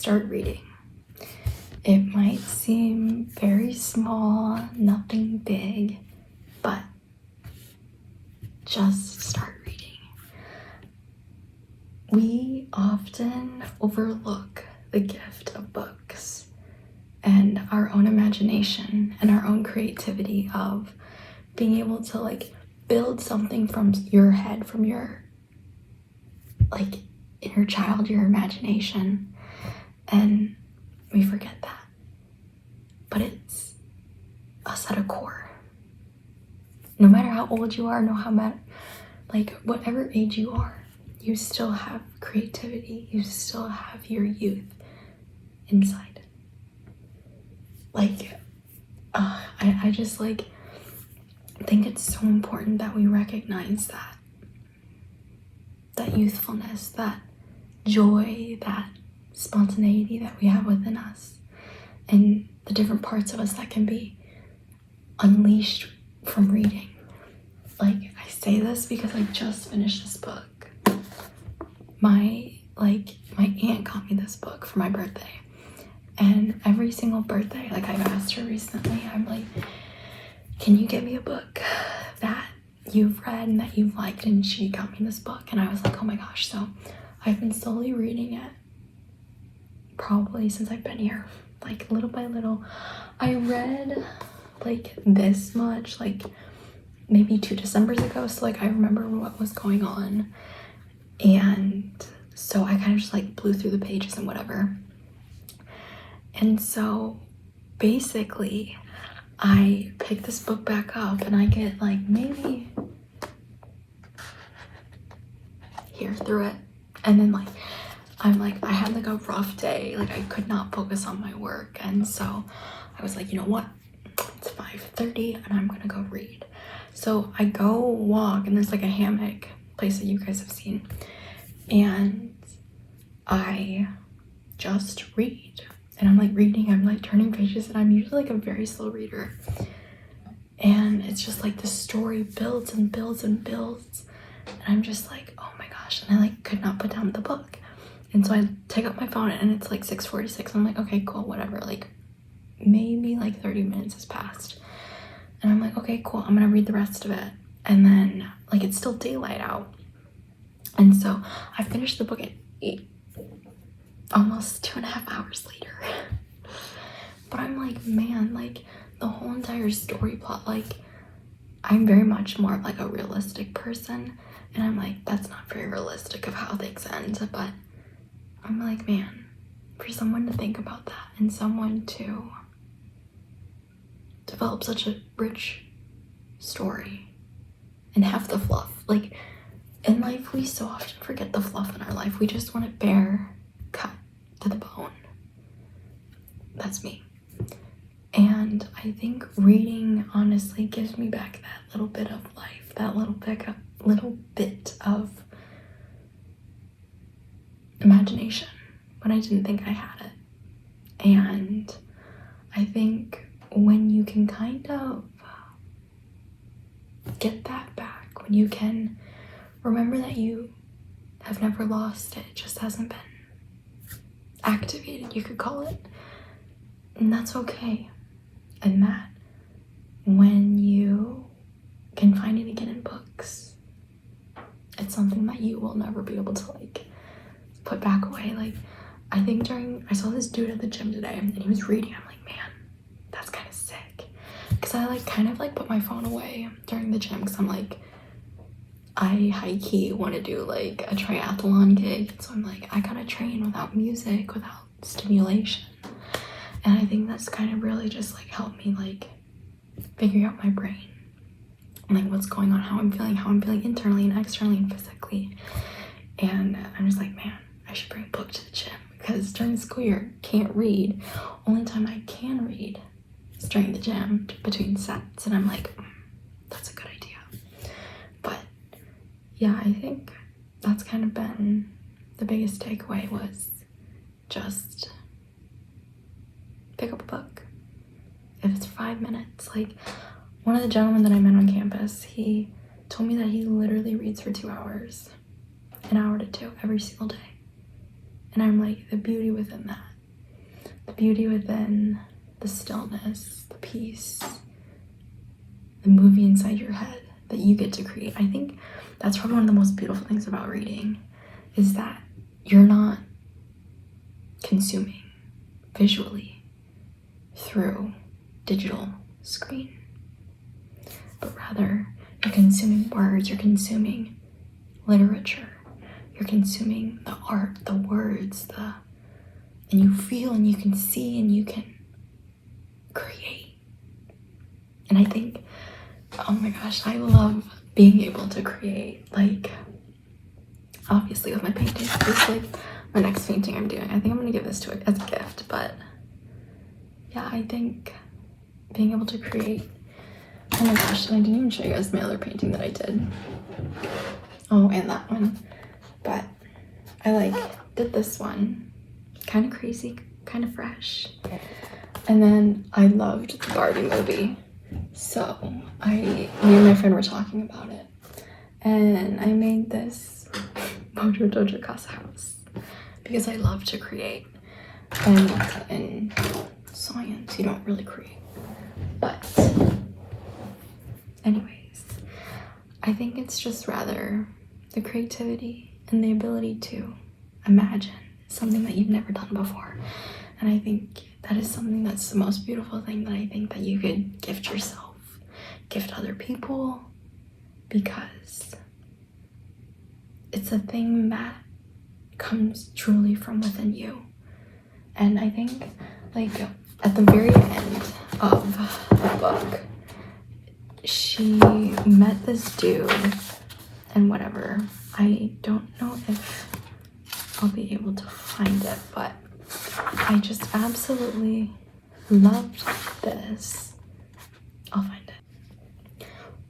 start reading. It might seem very small, nothing big, but just start reading. We often overlook the gift of books and our own imagination and our own creativity of being able to like build something from your head, from your like inner child, your imagination, and we forget that. But it's us at a core. No matter how old you are, whatever age you are, you still have creativity, you still have your youth inside. I just think it's so important that we recognize that youthfulness, that joy, that spontaneity that we have within us, and the different parts of us that can be unleashed from reading. I say this because I just finished this book. My aunt got me this book for my birthday, and every single birthday, I've asked her recently, I'm like, can you get me a book that you've read and that you've liked? And she got me this book, and I was like, oh my gosh. So I've been slowly reading it probably since I've been here, little by little. I read this much maybe 2 Decembers ago, so I remember what was going on, and so I kind of just blew through the pages and whatever. And so basically I pick this book back up and I get maybe here through it, and then I had a rough day, I could not focus on my work, and so I was like, you know what, it's 5:30 and I'm gonna go read. So I go walk, and there's a hammock place that you guys have seen, and I just read, and I'm reading, I'm turning pages, and I'm usually a very slow reader, and it's just the story builds and builds and builds, and I'm just oh my gosh, and I could not put down the book. And so I take out my phone, and it's 6:46. I'm okay, cool, whatever. Maybe 30 minutes has passed, and I'm okay, cool, I'm gonna read the rest of it. And then it's still daylight out, and so I finished the book at 8, almost 2.5 hours later. But I'm man, the whole entire story plot, I'm very much more of a realistic person, and I'm that's not very realistic of how things end. But I'm man, for someone to think about that, and someone to develop such a rich story and have the fluff. In life, we so often forget the fluff in our life. We just want it bare, cut to the bone. That's me. And I think reading honestly gives me back that little bit of life, that little bit of imagination when I didn't think I had it. And I think when you can kind of get that back, when you can remember that you have never lost it, it just hasn't been activated, you could call it, and that's okay. And that when you can find it again in books, it's something that you will never be able to put back away. I think I saw this dude at the gym today, and he was reading. I'm man, that's kind of sick, because I kind of put my phone away during the gym, because I'm I high-key want to do a triathlon gig, so I'm I gotta train without music, without stimulation. And I think that's kind of really just helped me figure out my brain and what's going on, how I'm feeling internally and externally and physically. And I'm just man, I should bring a book to the gym, because during the school year, can't read. Only time I can read is during the gym between sets, and I'm that's a good idea. But yeah, I think that's kind of been the biggest takeaway, was just pick up a book. If it's 5 minutes, one of the gentlemen that I met on campus, he told me that he literally reads for 2 hours, an hour to 2 every single day. And I'm the beauty within that the beauty within, the stillness, the peace, the movie inside your head that you get to create. I think that's probably one of the most beautiful things about reading, is that you're not consuming visually through digital screen, but rather you're consuming words, you're consuming literature, you're consuming the art, the words, and you feel and you can see and you can create. And I think, oh my gosh, I love being able to create. Like, obviously with my paintings, this is like my next painting I'm doing. I think I'm gonna give this to it as a gift, but yeah, I think being able to create. Oh my gosh, and I didn't even show you guys my other painting that I did. Oh, and that one. But I did this one. Kind of crazy, kind of fresh. And then I loved the Barbie movie. So me and my friend were talking about it. And I made this Mojo Dojo Casa house because I love to create. And in science, you don't really create. But anyways, I think it's just rather the creativity and the ability to imagine something that you've never done before. And I think that is something that's the most beautiful thing that I think that you could gift yourself, gift other people, because it's a thing that comes truly from within you. And I think, like, at the very end of the book, she met this dude and whatever. I don't know if I'll be able to find it, but I just absolutely loved this. I'll find it.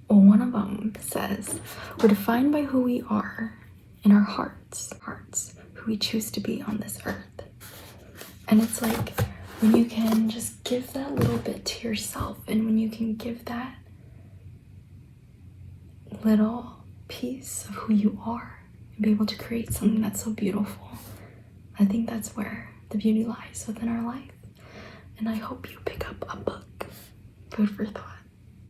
Well, one of them says, we're defined by who we are in our hearts, who we choose to be on this earth. And it's like when you can just give that little bit to yourself, and when you can give that little piece of who you are and be able to create something that's so beautiful, I think that's where the beauty lies within our life. And I hope you pick up a book. Food for thought.